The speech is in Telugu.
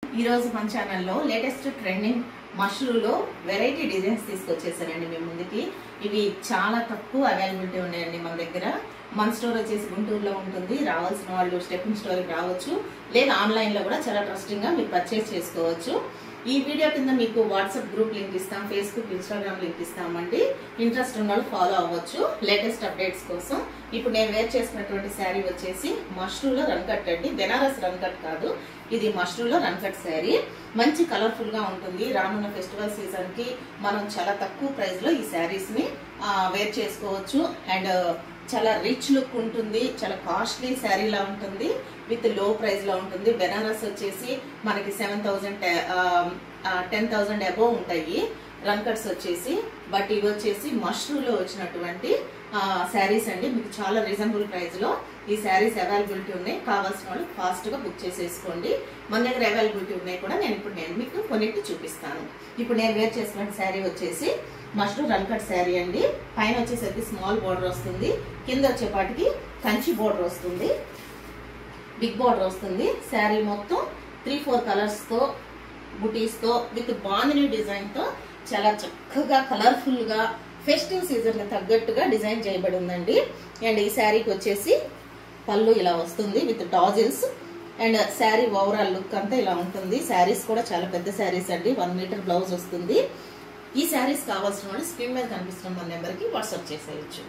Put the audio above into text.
ఈ రోజు మన ఛానల్లో లేటెస్ట్ ట్రెండింగ్ మష్రూలో వెరైటీ డిజైన్స్ తీసుకొచ్చేసానండి మీ ముందుకి. ఇవి చాలా తక్కువ అవైలబిలిటీ ఉన్నాయండి మన దగ్గర. మన స్టోర్ వచ్చేసి గుంటూరులో ఉంటుంది. రావాల్సిన వాళ్ళు స్టెప్పింగ్ స్టోర్కి రావచ్చు, లేదా ఆన్లైన్లో కూడా చాలా ట్రస్టింగ్గా మీరు పర్చేస్ చేసుకోవచ్చు. ఈ వీడియో కింద మీకు వాట్సాప్ గ్రూప్ లింక్ ఇస్తాం, ఫేస్బుక్, ఇన్స్టాగ్రామ్ లింక్ ఇస్తామండి. ఇంట్రెస్ట్ ఉన్న వాళ్ళు ఫాలో అవ్వచ్చు లేటెస్ట్ అప్డేట్స్ కోసం. ఇప్పుడు నేను వేర్ చేసుకున్నటువంటి శారీ వచ్చేసి మష్రూలో రన్ కట్ అండి. బెనారస్ రన్ కట్ కాదు, ఇది మష్రూలో రన్ కట్ శారీ. మంచి కలర్ఫుల్ గా ఉంటుంది. రానున్న ఫెస్టివల్ సీజన్ కి మనం చాలా తక్కువ ప్రైస్ లో ఈ శారీస్ ని వేర్ చేసుకోవచ్చు. అండ్ చాలా రిచ్ లుక్ ఉంటుంది. చాలా కాస్ట్లీ శారీ లా ఉంటుంది, విత్ లో ప్రైస్ లో ఉంటుంది. బెనారస్ వచ్చేసి మనకి 7,000 10,000 అబోవ్ ఉంటాయి రన్ కట్స్ వచ్చేసి. బట్ ఇవి వచ్చేసి మష్రూలో వచ్చినటువంటి శారీస్ అండి. మీకు చాలా రీజనబుల్ ప్రైస్ లో ఈ శారీస్ అవైలబిలిటీ ఉన్నాయి. కావాల్సిన వాళ్ళు ఫాస్ట్ గా బుక్ చేసేసుకోండి. మన దగ్గర అవైలబిలిటీ ఉన్నాయి కూడా. నేను మీకు కొన్నిటి చూపిస్తాను. ఇప్పుడు నేను వేర్ చేసుకున్న శారీ వచ్చేసి మష్రూ రన్ కట్ శారీ అండి. పైన వచ్చేసరికి స్మాల్ బోర్డర్ వస్తుంది, కింద వచ్చేపాటికి కంచి బోర్డర్ వస్తుంది, బిగ్ బోర్డర్ వస్తుంది. శారీ మొత్తం 3-4 కలర్స్ తో, బుటీస్ తో, విత్ బాందిని డిజైన్ తో చాలా చక్కగా కలర్ఫుల్ గా ఫెస్టివ్ సీజన్ తగ్గట్టుగా డిజైన్ చేయబడి ఉందండి. అండ్ ఈ శారీకి వచ్చేసి పళ్ళు ఇలా వస్తుంది with tassels. And sari overall look అంతా ఇలా ఉంటుంది. శారీస్ కూడా చాలా పెద్ద శారీస్ అండి. 1 మీటర్ బ్లౌజ్ వస్తుంది. ఈ శారీస్ కావాల్సిన వాళ్ళు స్క్రీన్ మీద కనిపిస్తున్న మన నెంబర్కి వాట్సాప్ చేసేయచ్చు.